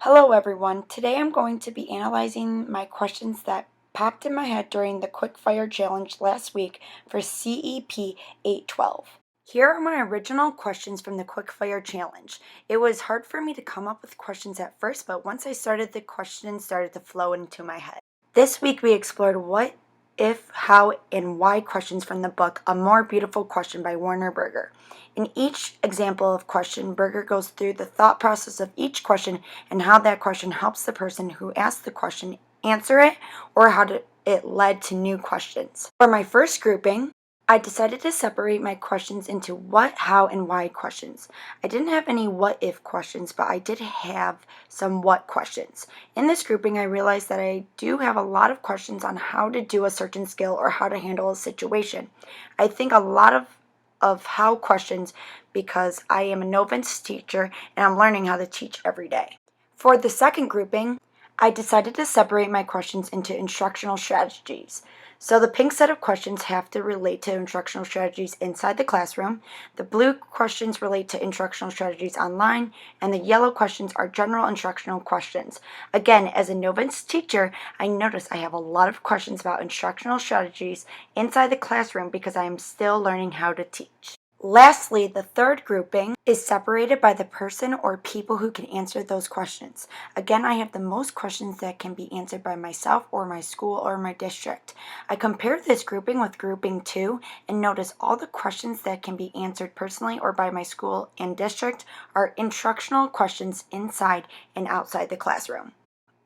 Hello everyone, today I'm going to be analyzing my questions that popped in my head during the Quickfire Challenge last week for CEP 812. Here are my original questions from the Quickfire Challenge. It was hard for me to come up with questions at first, but once I started, the questions started to flow into my head. This week we explored what, if, how, and why questions from the book A More Beautiful Question by Warner Berger. In each example of question, Berger goes through the thought process of each question and how that question helps the person who asked the question answer it or how it led to new questions. For my first grouping, I decided to separate my questions into what, how, and why questions. I didn't have any what if questions, but I did have some what questions. In this grouping, I realized that I do have a lot of questions on how to do a certain skill or how to handle a situation. I think a lot of how questions because I am a novice teacher and I'm learning how to teach every day. For the second grouping, I decided to separate my questions into instructional strategies. So the pink set of questions have to relate to instructional strategies inside the classroom, the blue questions relate to instructional strategies online, and the yellow questions are general instructional questions. Again, as a novice teacher, I notice I have a lot of questions about instructional strategies inside the classroom because I am still learning how to teach. Lastly, the third grouping is separated by the person or people who can answer those questions. Again, I have the most questions that can be answered by myself or my school or my district. I compared this grouping with grouping 2 and notice all the questions that can be answered personally or by my school and district are instructional questions inside and outside the classroom.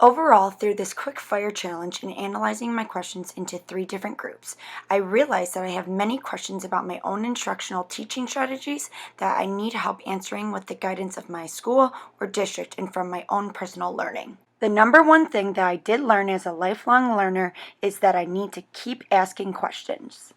Overall, through this quick fire challenge and analyzing my questions into 3 different groups, I realized that I have many questions about my own instructional teaching strategies that I need help answering with the guidance of my school or district and from my own personal learning. The number one thing that I did learn as a lifelong learner is that I need to keep asking questions.